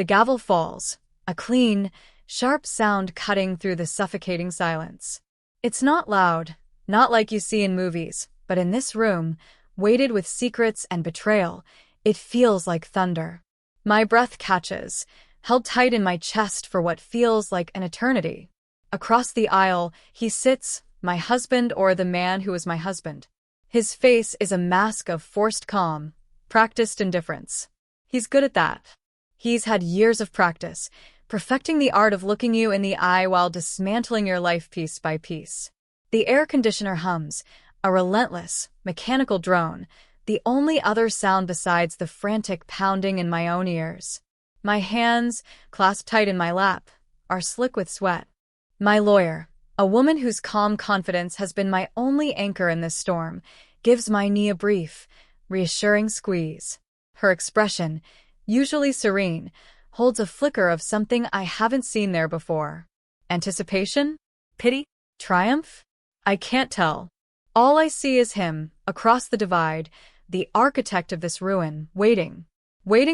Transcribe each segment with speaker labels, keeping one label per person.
Speaker 1: The gavel falls, a clean, sharp sound cutting through the suffocating silence. It's not loud, not like you see in movies, but in this room, weighted with secrets and betrayal, it feels like thunder. My breath catches, held tight in my chest for what feels like an eternity. Across the aisle, he sits, my husband or the man who is my husband. His face is a mask of forced calm, practiced indifference. He's good at that. He's had years of practice, perfecting the art of looking you in the eye while dismantling your life piece by piece. The air conditioner hums, a relentless, mechanical drone, the only other sound besides the frantic pounding in my own ears. My hands, clasped tight in my lap, are slick with sweat. My lawyer, a woman whose calm confidence has been my only anchor in this storm, gives my knee a brief, reassuring squeeze. Her expression, usually serene, holds a flicker of something I haven't seen there before. Anticipation? Pity? Triumph? I can't tell. All I see is him, across the divide, the architect of this ruin, waiting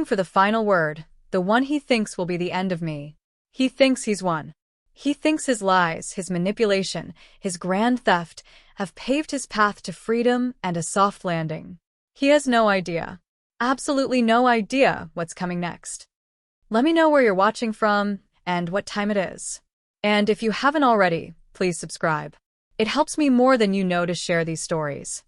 Speaker 1: for the final word, the one he thinks will be the end of me. He thinks he's won. He thinks his lies, his manipulation, his grand theft have paved his path to freedom and a soft landing. He has no idea, absolutely no idea what's coming next. Let me know where you're watching from and what time it is. And if you haven't already, please subscribe. It helps me more than you know to share these stories.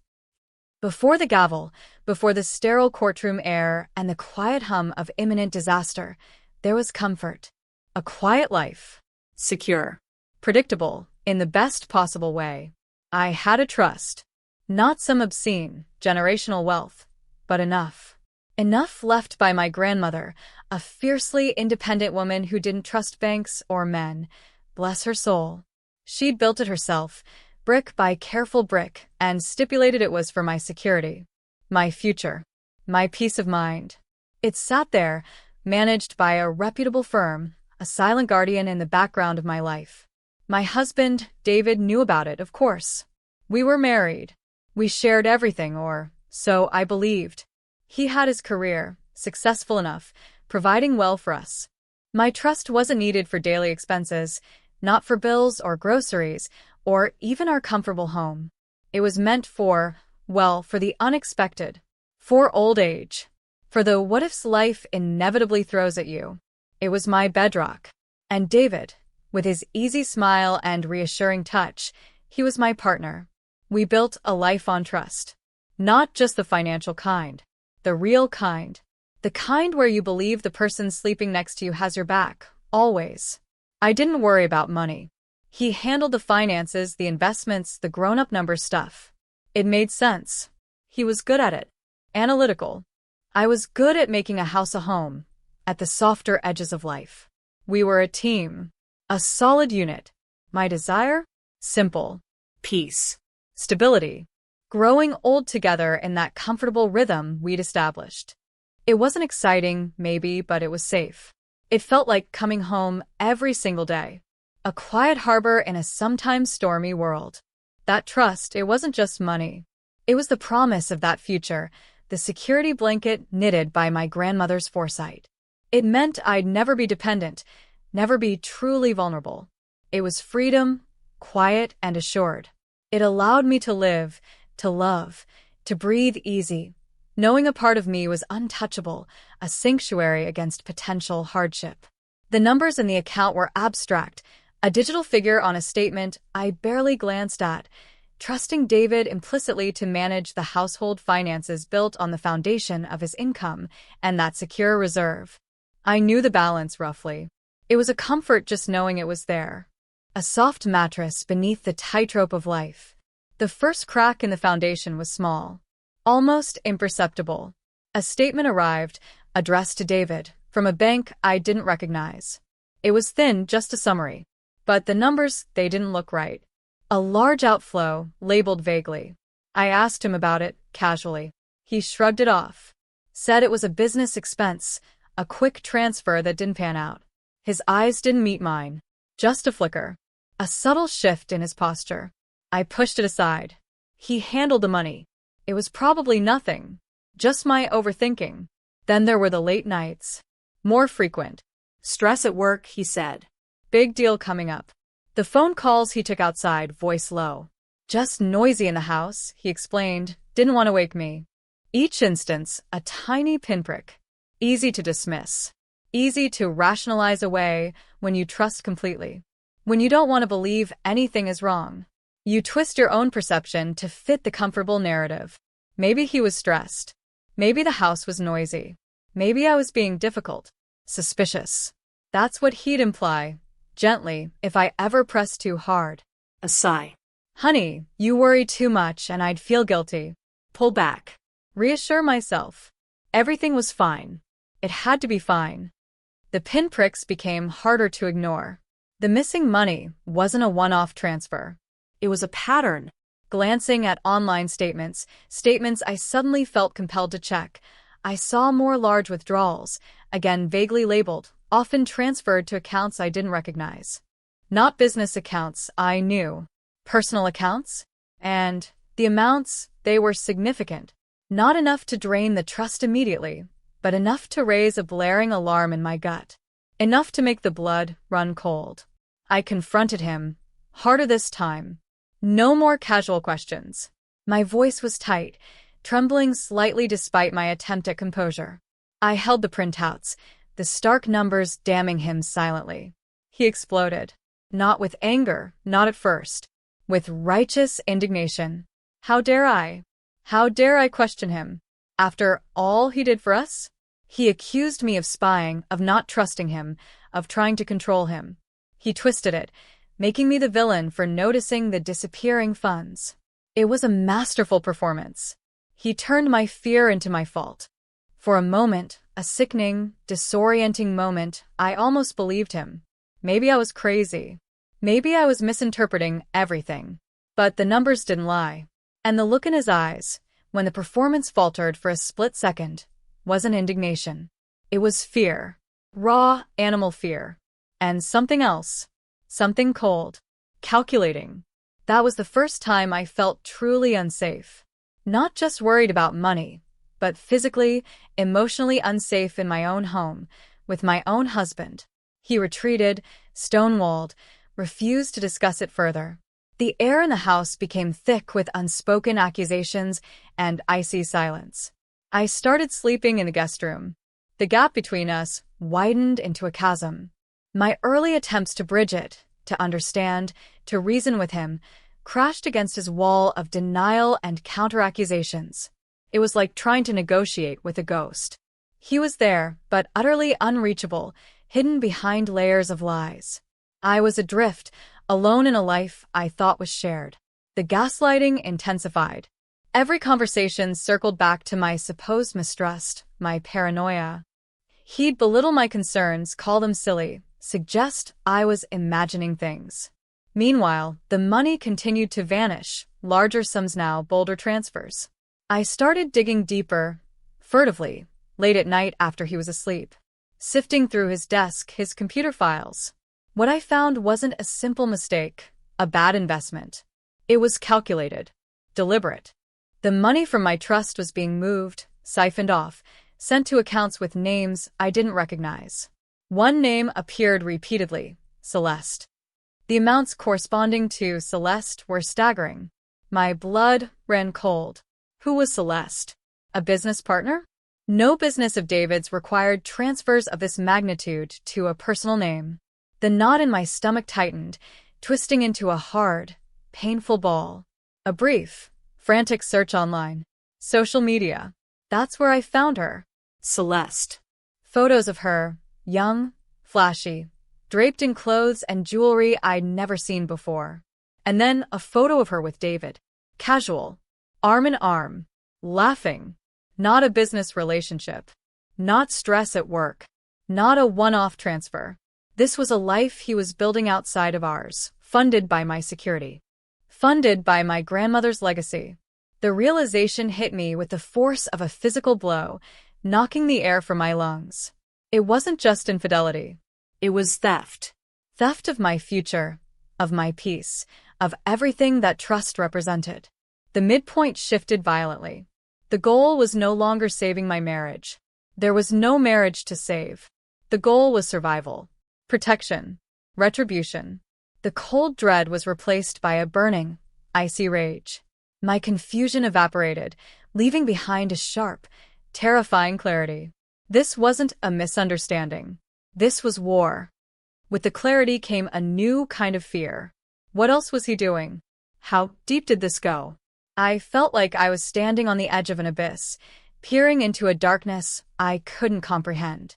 Speaker 1: Before the gavel, before the sterile courtroom air and the quiet hum of imminent disaster, there was comfort. A quiet life. Secure. Predictable, in the best possible way. I had a trust. Not some obscene, generational wealth, but enough. Enough left by my grandmother, a fiercely independent woman who didn't trust banks or men. Bless her soul. She'd built it herself, brick by careful brick, and stipulated it was for my security. My future. My peace of mind. It sat there, managed by a reputable firm, a silent guardian in the background of my life. My husband, David, knew about it, of course. We were married. We shared everything, or so I believed. He had his career, successful enough, providing well for us. My trust wasn't needed for daily expenses, not for bills or groceries, or even our comfortable home. It was meant for, well, for the unexpected. For old age. For the what-ifs life inevitably throws at you. It was my bedrock. And David, with his easy smile and reassuring touch, he was my partner. We built a life on trust. Not just the financial kind. The real kind. The kind where you believe the person sleeping next to you has your back, always. I didn't worry about money. He handled the finances, the investments, the grown-up number stuff. It made sense. He was good at it. Analytical. I was good at making a house a home, at the softer edges of life. We were a team. A solid unit. My desire? Simple. Peace. Stability. Growing old together in that comfortable rhythm we'd established. It wasn't exciting, maybe, but it was safe. It felt like coming home every single day. A quiet harbor in a sometimes stormy world. That trust, it wasn't just money. It was the promise of that future, the security blanket knitted by my grandmother's foresight. It meant I'd never be dependent, never be truly vulnerable. It was freedom, quiet and assured. It allowed me to live, to love, to breathe easy, knowing a part of me was untouchable, a sanctuary against potential hardship. The numbers in the account were abstract, a digital figure on a statement I barely glanced at, trusting David implicitly to manage the household finances built on the foundation of his income and that secure reserve. I knew the balance roughly. It was a comfort just knowing it was there. A soft mattress beneath the tightrope of life. The first crack in the foundation was small, almost imperceptible. A statement arrived, addressed to David, from a bank I didn't recognize. It was thin, just a summary. But the numbers, they didn't look right. A large outflow, labeled vaguely. I asked him about it, casually. He shrugged it off. Said it was a business expense, a quick transfer that didn't pan out. His eyes didn't meet mine. Just a flicker. A subtle shift in his posture. I pushed it aside. He handled the money. It was probably nothing. Just my overthinking. Then there were the late nights. More frequent.
Speaker 2: Stress at work, he said.
Speaker 1: Big deal coming up. The phone calls he took outside, voice low. Just noisy in the house, he explained, didn't want to wake me. Each instance, a tiny pinprick. Easy to dismiss. Easy to rationalize away when you trust completely. When you don't want to believe anything is wrong. You twist your own perception to fit the comfortable narrative. Maybe he was stressed. Maybe the house was noisy. Maybe I was being difficult. Suspicious. That's what he'd imply, gently, if I ever pressed too hard.
Speaker 2: A sigh.
Speaker 1: Honey, you worry too much and I'd feel guilty.
Speaker 2: Pull back.
Speaker 1: Reassure myself. Everything was fine. It had to be fine. The pinpricks became harder to ignore. The missing money wasn't a one-off transfer.
Speaker 2: It was a pattern.
Speaker 1: Glancing at online statements I suddenly felt compelled to check, I saw more large withdrawals, again vaguely labeled, often transferred to accounts I didn't recognize. Not business accounts I knew. Personal accounts? And the amounts, they were significant. Not enough to drain the trust immediately, but enough to raise a blaring alarm in my gut. Enough to make the blood run cold. I confronted him, harder this time. No more casual questions. My voice was tight, trembling slightly despite my attempt at composure. I held the printouts, the stark numbers damning him silently. He exploded. Not with anger, not at first. With righteous indignation. How dare I? How dare I question him? After all he did for us? He accused me of spying, of not trusting him, of trying to control him. He twisted it, making me the villain for noticing the disappearing funds. It was a masterful performance. He turned my fear into my fault. For a moment, a sickening, disorienting moment, I almost believed him. Maybe I was crazy. Maybe I was misinterpreting everything. But the numbers didn't lie. And the look in his eyes, when the performance faltered for a split second, wasn't indignation. It was fear. Raw, animal fear. And something else. Something cold. Calculating. That was the first time I felt truly unsafe. Not just worried about money, but physically, emotionally unsafe in my own home, with my own husband. He retreated, stonewalled, refused to discuss it further. The air in the house became thick with unspoken accusations and icy silence. I started sleeping in the guest room. The gap between us widened into a chasm. My early attempts to bridge it, to understand, to reason with him, crashed against his wall of denial and counter-accusations. It was like trying to negotiate with a ghost. He was there, but utterly unreachable, hidden behind layers of lies. I was adrift, alone in a life I thought was shared. The gaslighting intensified. Every conversation circled back to my supposed mistrust, my paranoia. He'd belittle my concerns, call them silly, suggest I was imagining things. Meanwhile, the money continued to vanish, larger sums now, bolder transfers. I started digging deeper, furtively, late at night after he was asleep, sifting through his desk, his computer files. What I found wasn't a simple mistake, a bad investment. It was calculated, deliberate. The money from my trust was being moved, siphoned off, sent to accounts with names I didn't recognize. One name appeared repeatedly, Celeste. The amounts corresponding to Celeste were staggering. My blood ran cold. Who was Celeste? A business partner? No business of David's required transfers of this magnitude to a personal name. The knot in my stomach tightened, twisting into a hard, painful ball. A brief, frantic search online. Social media. That's where I found her.
Speaker 2: Celeste.
Speaker 1: Photos of her, young, flashy, draped in clothes and jewelry I'd never seen before. And then a photo of her with David. Casual. Arm in arm. Laughing. Not a business relationship. Not stress at work. Not a one-off transfer. This was a life he was building outside of ours, funded by my security. Funded by my grandmother's legacy. The realization hit me with the force of a physical blow, knocking the air from my lungs. It wasn't just infidelity.
Speaker 2: It was theft.
Speaker 1: Theft of my future, of my peace, of everything that trust represented. The midpoint shifted violently. The goal was no longer saving my marriage. There was no marriage to save. The goal was survival, protection, retribution. The cold dread was replaced by a burning, icy rage. My confusion evaporated, leaving behind a sharp, terrifying clarity. This wasn't a misunderstanding. This was war. With the clarity came a new kind of fear. What else was he doing? How deep did this go? I felt like I was standing on the edge of an abyss, peering into a darkness I couldn't comprehend.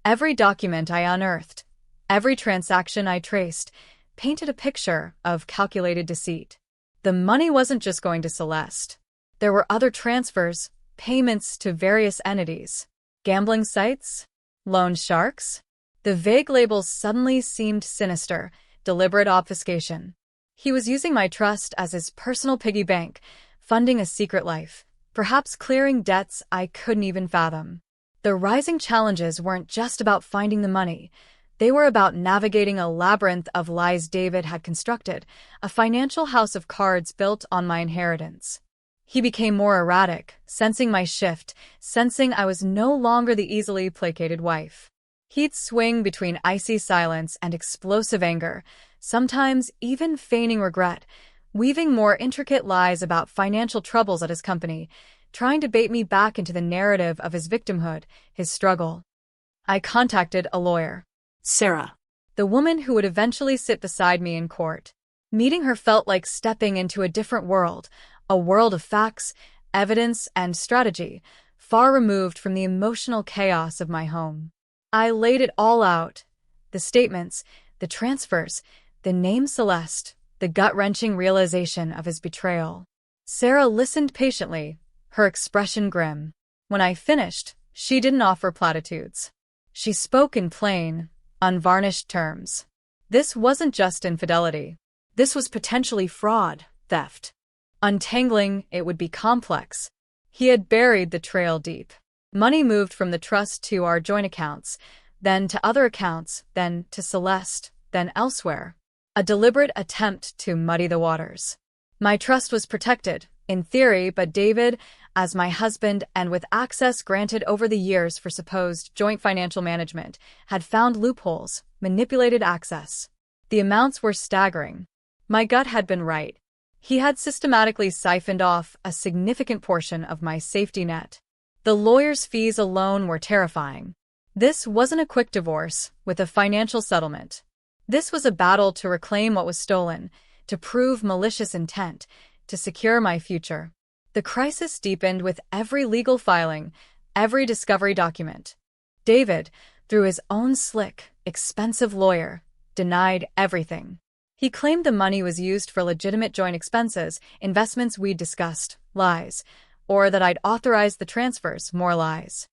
Speaker 1: Every document I unearthed, every transaction I traced, painted a picture of calculated deceit. The money wasn't just going to Celeste. There were other transfers, payments to various entities. Gambling sites? Loan sharks? The vague labels suddenly seemed sinister, deliberate obfuscation. He was using my trust as his personal piggy bank, funding a secret life, perhaps clearing debts I couldn't even fathom. The rising challenges weren't just about finding the money. They were about navigating a labyrinth of lies David had constructed, a financial house of cards built on my inheritance. He became more erratic, sensing my shift, sensing I was no longer the easily placated wife. He'd swing between icy silence and explosive anger, sometimes even feigning regret, weaving more intricate lies about financial troubles at his company, trying to bait me back into the narrative of his victimhood, his struggle. I contacted a lawyer.
Speaker 2: Sarah.
Speaker 1: The woman who would eventually sit beside me in court. Meeting her felt like stepping into a different world, a world of facts, evidence, and strategy, far removed from the emotional chaos of my home. I laid it all out. The statements, the transfers, the name Celeste, the gut-wrenching realization of his betrayal. Sarah listened patiently, her expression grim. When I finished, she didn't offer platitudes. She spoke in plain, unvarnished terms. This wasn't just infidelity. This was potentially fraud, theft. Untangling it would be complex. He had buried the trail deep. Money moved from the trust to our joint accounts, then to other accounts, then to Celeste, then elsewhere. A deliberate attempt to muddy the waters. My trust was protected, in theory, but David, as my husband and with access granted over the years for supposed joint financial management, had found loopholes, manipulated access. The amounts were staggering. My gut had been right. He had systematically siphoned off a significant portion of my safety net. The lawyer's fees alone were terrifying. This wasn't a quick divorce with a financial settlement. This was a battle to reclaim what was stolen, to prove malicious intent, to secure my future. The crisis deepened with every legal filing, every discovery document. David, through his own slick, expensive lawyer, denied everything. He claimed the money was used for legitimate joint expenses, investments we'd discussed, lies, or that I'd authorized the transfers, more lies.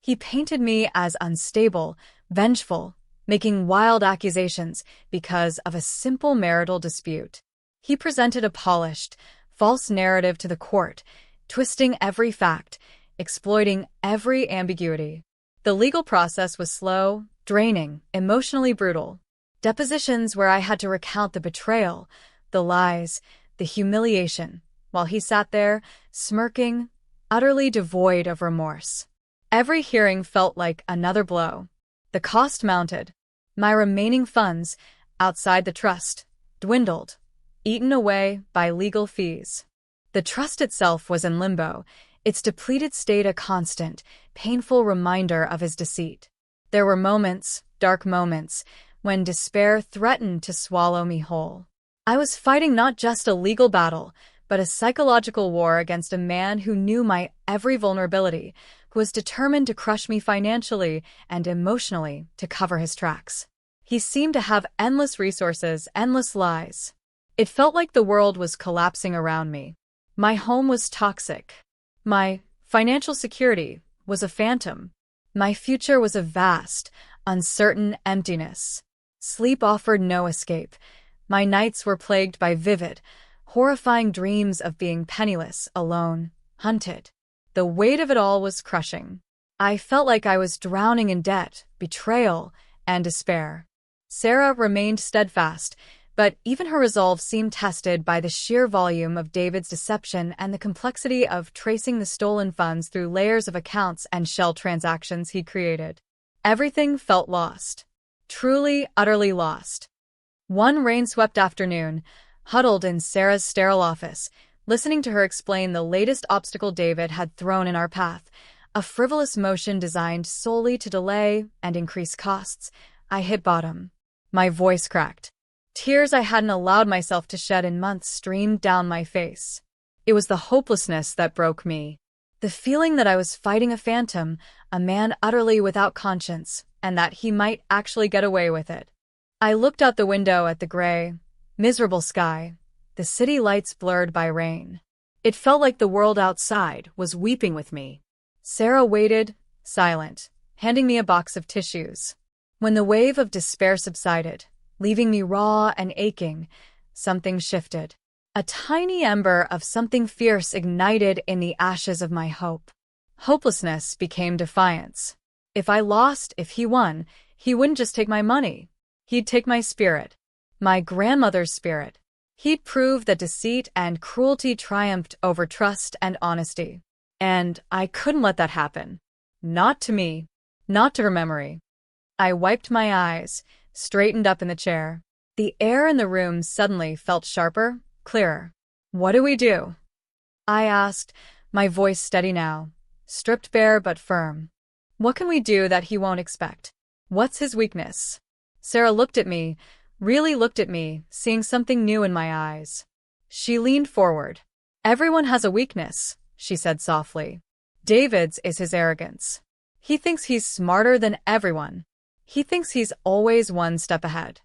Speaker 1: He painted me as unstable, vengeful, making wild accusations because of a simple marital dispute. He presented a polished, false narrative to the court, twisting every fact, exploiting every ambiguity. The legal process was slow, draining, emotionally brutal. Depositions where I had to recount the betrayal, the lies, the humiliation, while he sat there, smirking, utterly devoid of remorse. Every hearing felt like another blow. The cost mounted. My remaining funds, outside the trust, dwindled, eaten away by legal fees. The trust itself was in limbo, its depleted state a constant, painful reminder of his deceit. There were moments, dark moments, when despair threatened to swallow me whole. I was fighting not just a legal battle, but a psychological war against a man who knew my every vulnerability, who was determined to crush me financially and emotionally to cover his tracks. He seemed to have endless resources, endless lies. It felt like the world was collapsing around me. My home was toxic. My financial security was a phantom. My future was a vast, uncertain emptiness. Sleep offered no escape. My nights were plagued by vivid, horrifying dreams of being penniless, alone, hunted. The weight of it all was crushing. I felt like I was drowning in debt, betrayal, and despair. Sarah remained steadfast, but even her resolve seemed tested by the sheer volume of David's deception and the complexity of tracing the stolen funds through layers of accounts and shell transactions he created. Everything felt lost. Truly, utterly lost. One rain-swept afternoon, huddled in Sarah's sterile office, listening to her explain the latest obstacle David had thrown in our path, a frivolous motion designed solely to delay and increase costs, I hit bottom. My voice cracked. Tears I hadn't allowed myself to shed in months streamed down my face. It was the hopelessness that broke me. The feeling that I was fighting a phantom, a man utterly without conscience, and that he might actually get away with it. I looked out the window at the gray, miserable sky, the city lights blurred by rain. It felt like the world outside was weeping with me. Sarah waited, silent, handing me a box of tissues. When the wave of despair subsided, leaving me raw and aching, something shifted. A tiny ember of something fierce ignited in the ashes of my hope. Hopelessness became defiance. If I lost, if he won, he wouldn't just take my money. He'd take my spirit. My grandmother's spirit. He'd prove that deceit and cruelty triumphed over trust and honesty. And I couldn't let that happen. Not to me. Not to her memory. I wiped my eyes, straightened up in the chair. The air in the room suddenly felt sharper, clearer. What do we do? I asked, my voice steady now, stripped bare but firm. What can we do that he won't expect? What's his weakness? Sarah looked at me, really looked at me, seeing something new in my eyes. She leaned forward. Everyone has a weakness, she said softly. David's is his arrogance. He thinks he's smarter than everyone. He thinks he's always one step ahead.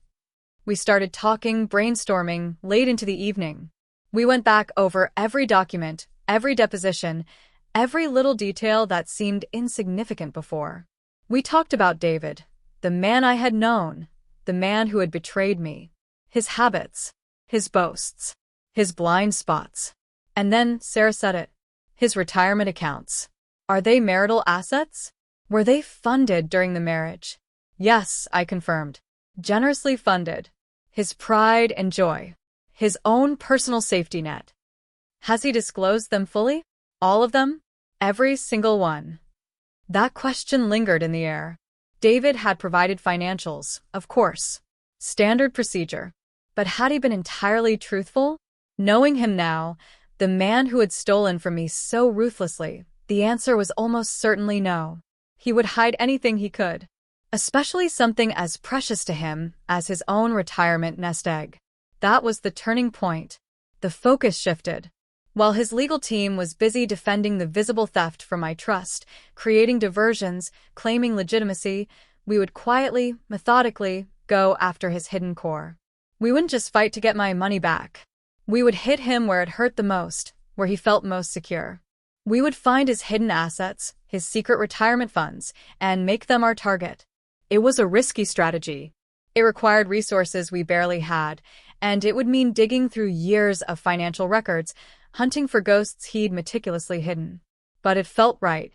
Speaker 1: We started talking, brainstorming, late into the evening. We went back over every document, every deposition, every little detail that seemed insignificant before. We talked about David, the man I had known, the man who had betrayed me, his habits, his boasts, his blind spots. And then Sarah said it. His retirement accounts. Are they marital assets? Were they funded during the marriage? Yes, I confirmed. Generously funded. His pride and joy. His own personal safety net. Has he disclosed them fully? All of them? Every single one. That question lingered in the air. David had provided financials, of course. Standard procedure. But had he been entirely truthful? Knowing him now, the man who had stolen from me so ruthlessly, the answer was almost certainly no. He would hide anything he could. Especially something as precious to him as his own retirement nest egg. That was the turning point. The focus shifted. While his legal team was busy defending the visible theft from my trust, creating diversions, claiming legitimacy, we would quietly, methodically, go after his hidden core. We wouldn't just fight to get my money back. We would hit him where it hurt the most, where he felt most secure. We would find his hidden assets, his secret retirement funds, and make them our target. It was a risky strategy. It required resources we barely had, and it would mean digging through years of financial records, hunting for ghosts he'd meticulously hidden. But it felt right.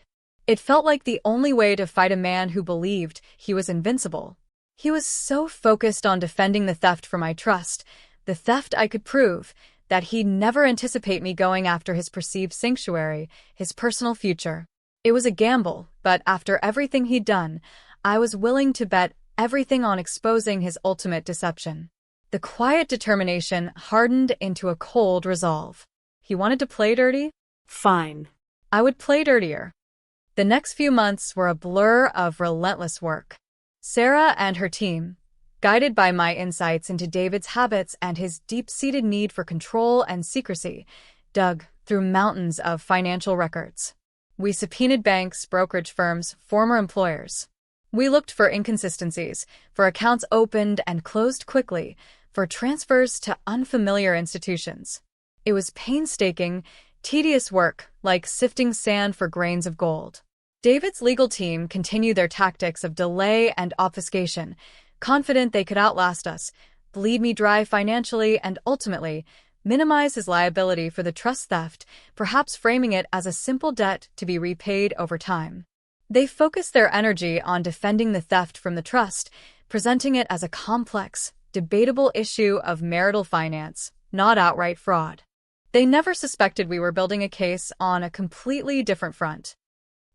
Speaker 1: It felt like the only way to fight a man who believed he was invincible. He was so focused on defending the theft from my trust, the theft I could prove, that he'd never anticipate me going after his perceived sanctuary, his personal future. It was a gamble, but after everything he'd done, I was willing to bet everything on exposing his ultimate deception. The quiet determination hardened into a cold resolve. He wanted to play dirty?
Speaker 2: Fine.
Speaker 1: I would play dirtier. The next few months were a blur of relentless work. Sarah and her team, guided by my insights into David's habits and his deep-seated need for control and secrecy, dug through mountains of financial records. We subpoenaed banks, brokerage firms, former employers. We looked for inconsistencies, for accounts opened and closed quickly, for transfers to unfamiliar institutions. It was painstaking, tedious work, like sifting sand for grains of gold. David's legal team continued their tactics of delay and obfuscation, confident they could outlast us, bleed me dry financially, and ultimately minimize his liability for the trust theft, perhaps framing it as a simple debt to be repaid over time. They focused their energy on defending the theft from the trust, presenting it as a complex, debatable issue of marital finance, not outright fraud. They never suspected we were building a case on a completely different front.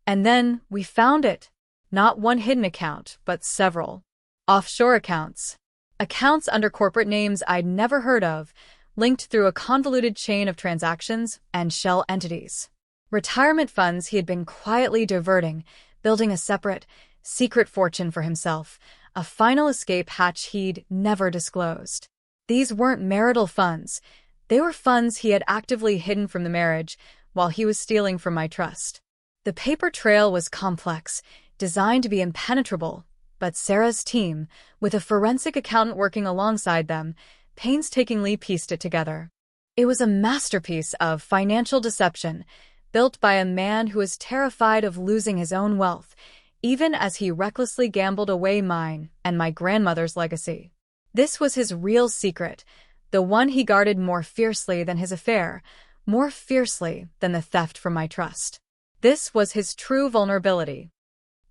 Speaker 1: And then we found it. Not one hidden account, but several. Offshore accounts. Accounts under corporate names I'd never heard of, linked through a convoluted chain of transactions and shell entities. Retirement funds he had been quietly diverting, building a separate, secret fortune for himself, a final escape hatch he'd never disclosed. These weren't marital funds. They were funds he had actively hidden from the marriage while he was stealing from my trust. The paper trail was complex, designed to be impenetrable, but Sarah's team, with a forensic accountant working alongside them, painstakingly pieced it together. It was a masterpiece of financial deception, built by a man who was terrified of losing his own wealth, even as he recklessly gambled away mine and my grandmother's legacy. This was his real secret, the one he guarded more fiercely than his affair, more fiercely than the theft from my trust. This was his true vulnerability.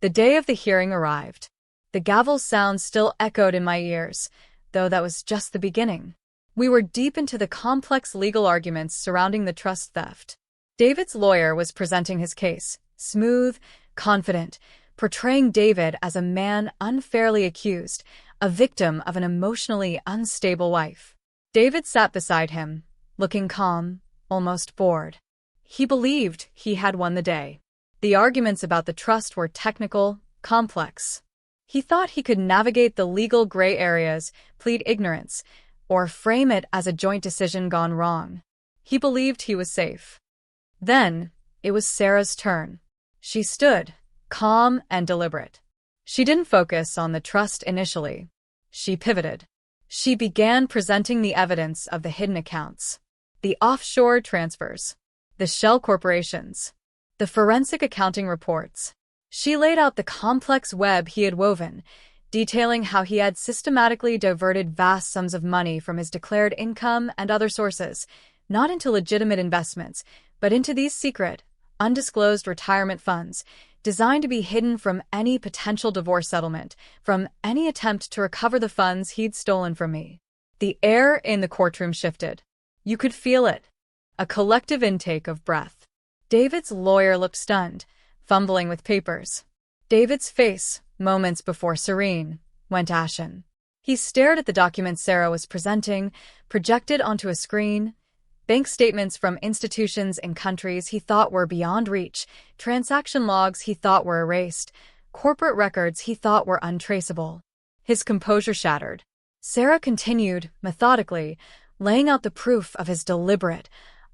Speaker 1: The day of the hearing arrived. The gavel sound still echoed in my ears, though that was just the beginning. We were deep into the complex legal arguments surrounding the trust theft. David's lawyer was presenting his case, smooth, confident, portraying David as a man unfairly accused, a victim of an emotionally unstable wife. David sat beside him, looking calm, almost bored. He believed he had won the day. The arguments about the trust were technical, complex. He thought he could navigate the legal gray areas, plead ignorance, or frame it as a joint decision gone wrong. He believed he was safe. Then, it was Sarah's turn. She stood, calm and deliberate. She didn't focus on the trust initially. She pivoted. She began presenting the evidence of the hidden accounts, the offshore transfers, the shell corporations, the forensic accounting reports. She laid out the complex web he had woven, detailing how he had systematically diverted vast sums of money from his declared income and other sources, not into legitimate investments, but into these secret, undisclosed retirement funds, designed to be hidden from any potential divorce settlement, from any attempt to recover the funds he'd stolen from me. The air in the courtroom shifted. You could feel it. A collective intake of breath. David's lawyer looked stunned, fumbling with papers. David's face, moments before serene, went ashen. He stared at the documents Sarah was presenting, projected onto a screen. Bank statements from institutions in countries he thought were beyond reach, transaction logs he thought were erased, corporate records he thought were untraceable. His composure shattered. Sarah continued, methodically, laying out the proof of his deliberate,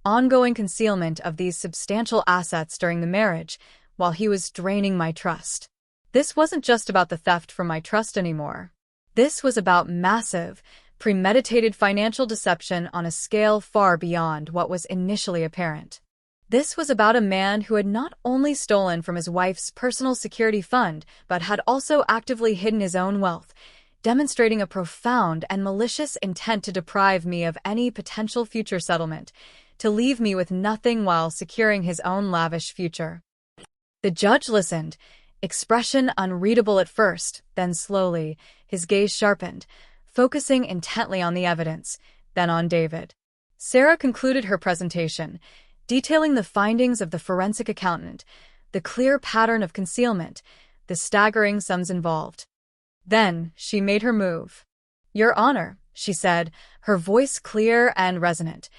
Speaker 1: ongoing concealment of these substantial assets during the marriage, while he was draining my trust. This wasn't just about the theft from my trust anymore. This was about massive, premeditated financial deception on a scale far beyond what was initially apparent. This was about a man who had not only stolen from his wife's personal security fund, but had also actively hidden his own wealth, demonstrating a profound and malicious intent to deprive me of any potential future settlement, to leave me with nothing while securing his own lavish future. The judge listened, expression unreadable at first, then slowly, his gaze sharpened, focusing intently on the evidence, then on David. Sarah concluded her presentation, detailing the findings of the forensic accountant, the clear pattern of concealment, the staggering sums involved. Then she made her move. "Your Honor," she said, her voice clear and resonant,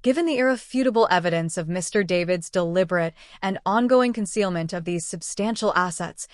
Speaker 1: "given the irrefutable evidence of Mr. David's deliberate and ongoing concealment of these substantial assets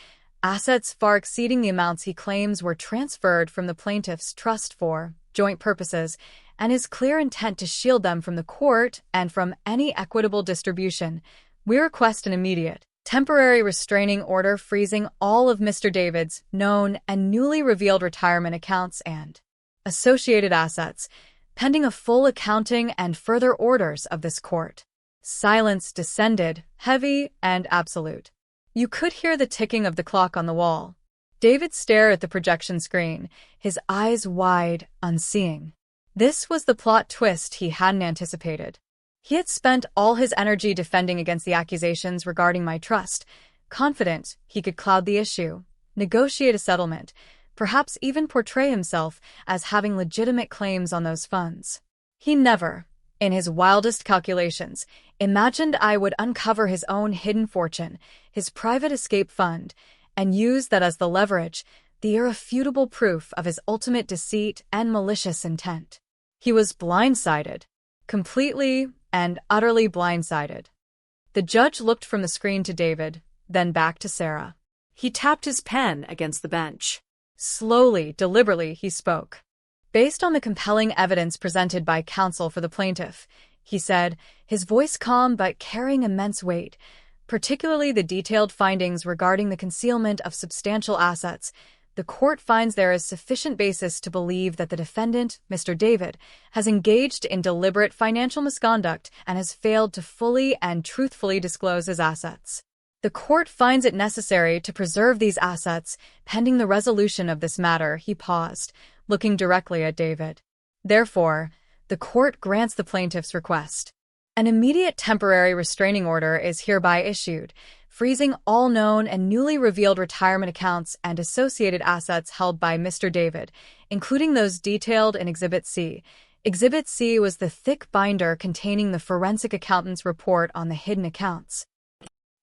Speaker 1: far exceeding the amounts he claims were transferred from the plaintiff's trust for joint purposes, and his clear intent to shield them from the court and from any equitable distribution, we request an immediate, temporary restraining order freezing all of Mr. David's known and newly revealed retirement accounts and associated assets, pending a full accounting and further orders of this court." Silence descended, heavy and absolute. You could hear the ticking of the clock on the wall. David stared at the projection screen, his eyes wide, unseeing. This was the plot twist he hadn't anticipated. He had spent all his energy defending against the accusations regarding my trust, confident he could cloud the issue, negotiate a settlement, perhaps even portray himself as having legitimate claims on those funds. He never, in his wildest calculations, imagined I would uncover his own hidden fortune, his private escape fund, and used that as the leverage, the irrefutable proof of his ultimate deceit and malicious intent. He was blindsided, completely and utterly blindsided. The judge looked from the screen to David, then back to Sarah.
Speaker 2: He tapped his pen against the bench.
Speaker 1: Slowly, deliberately, he spoke. Based on the compelling evidence presented by counsel for the plaintiff, he said, his voice calm but carrying immense weight, particularly the detailed findings regarding the concealment of substantial assets, the court finds there is sufficient basis to believe that the defendant, Mr. David, has engaged in deliberate financial misconduct and has failed to fully and truthfully disclose his assets. The court finds it necessary to preserve these assets pending the resolution of this matter. He paused, looking directly at David. Therefore, the court grants the plaintiff's request. An immediate temporary restraining order is hereby issued, freezing all known and newly revealed retirement accounts and associated assets held by Mr. David, including those detailed in Exhibit C. Exhibit C was the thick binder containing the forensic accountant's report on the hidden accounts.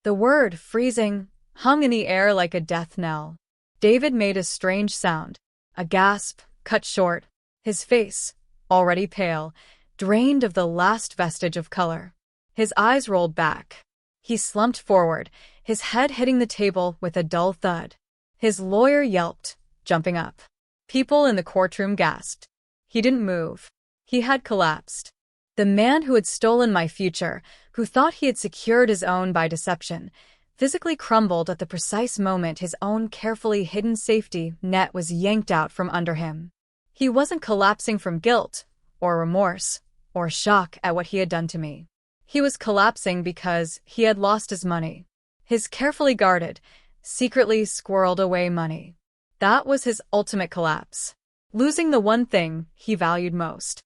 Speaker 1: The word freezing hung in the air like a death knell. David made a strange sound, a gasp, cut short, his face, already pale, drained of the last vestige of color. His eyes rolled back. He slumped forward, his head hitting the table with a dull thud. His lawyer yelped, jumping up. People in the courtroom gasped. He didn't move. He had collapsed. The man who had stolen my future, who thought he had secured his own by deception, physically crumbled at the precise moment his own carefully hidden safety net was yanked out from under him. He wasn't collapsing from guilt, or remorse, or shock at what he had done to me. He was collapsing because he had lost his money. His carefully guarded, secretly squirreled away money. That was his ultimate collapse. Losing the one thing he valued most.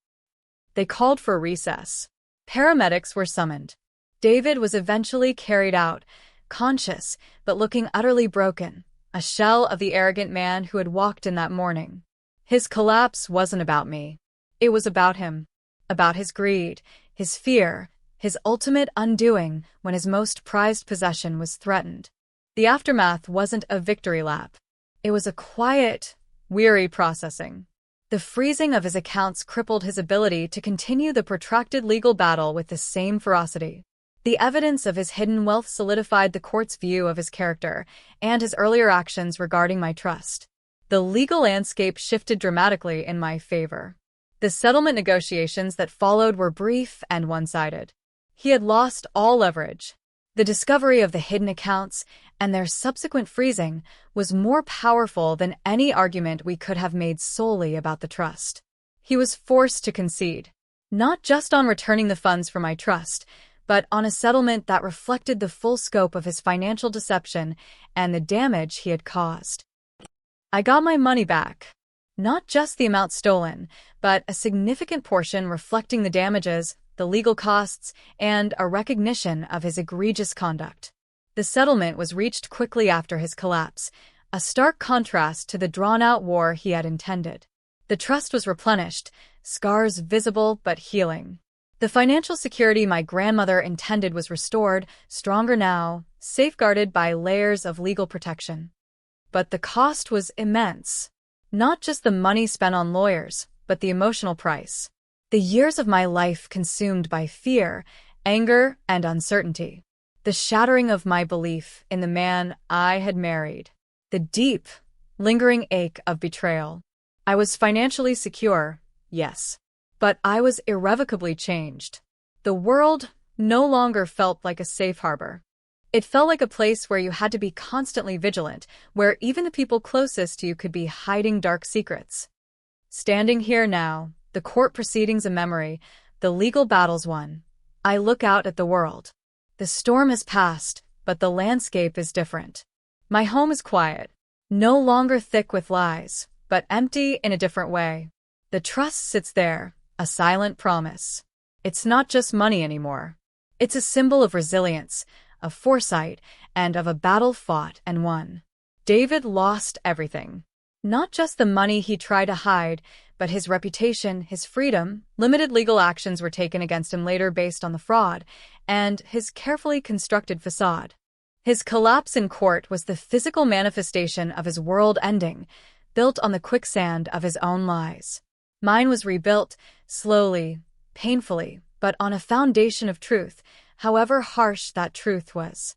Speaker 1: They called for recess. Paramedics were summoned. David was eventually carried out, conscious but looking utterly broken, a shell of the arrogant man who had walked in that morning. His collapse wasn't about me. It was about him. About his greed, his fear, his ultimate undoing when his most prized possession was threatened. The aftermath wasn't a victory lap. It was a quiet, weary processing. The freezing of his accounts crippled his ability to continue the protracted legal battle with the same ferocity. The evidence of his hidden wealth solidified the court's view of his character and his earlier actions regarding my trust. The legal landscape shifted dramatically in my favor. The settlement negotiations that followed were brief and one-sided. He had lost all leverage. The discovery of the hidden accounts and their subsequent freezing was more powerful than any argument we could have made solely about the trust. He was forced to concede, not just on returning the funds for my trust, but on a settlement that reflected the full scope of his financial deception and the damage he had caused. I got my money back. Not just the amount stolen, but a significant portion reflecting the damages, the legal costs, and a recognition of his egregious conduct. The settlement was reached quickly after his collapse, a stark contrast to the drawn-out war he had intended. The trust was replenished, scars visible but healing. The financial security my grandmother intended was restored, stronger now, safeguarded by layers of legal protection. But the cost was immense. Not just the money spent on lawyers, but the emotional price. The years of my life consumed by fear, anger, and uncertainty. The shattering of my belief in the man I had married. The deep, lingering ache of betrayal. I was financially secure, yes, but I was irrevocably changed. The world no longer felt like a safe harbor. It felt like a place where you had to be constantly vigilant, where even the people closest to you could be hiding dark secrets. Standing here now, the court proceedings a memory, the legal battles won, I look out at the world. The storm has passed, but the landscape is different. My home is quiet, no longer thick with lies, but empty in a different way. The trust sits there, a silent promise. It's not just money anymore. It's a symbol of resilience, of foresight, and of a battle fought and won. David lost everything. Not just the money he tried to hide, but his reputation, his freedom. Limited legal actions were taken against him later based on the fraud, and his carefully constructed facade. His collapse in court was the physical manifestation of his world ending, built on the quicksand of his own lies. Mine was rebuilt, slowly, painfully, but on a foundation of truth, however harsh that truth was.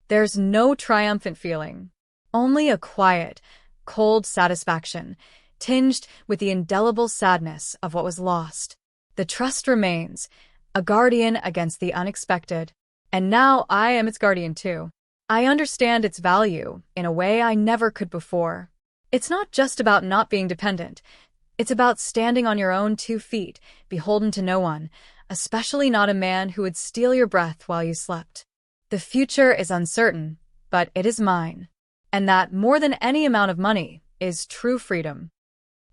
Speaker 1: There's no triumphant feeling, only a quiet, cold satisfaction, tinged with the indelible sadness of what was lost. The trust remains, a guardian against the unexpected, and now I am its guardian too. I understand its value in a way I never could before. It's not just about not being dependent. It's about standing on your own 2 feet, beholden to no one, especially not a man who would steal your breath while you slept. The future is uncertain, but it is mine. And that, more than any amount of money, is true freedom.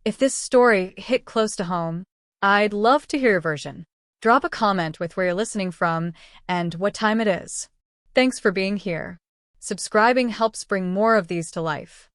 Speaker 1: If this story hit close to home, I'd love to hear your version. Drop a comment with where you're listening from and what time it is. Thanks for being here. Subscribing helps bring more of these to life.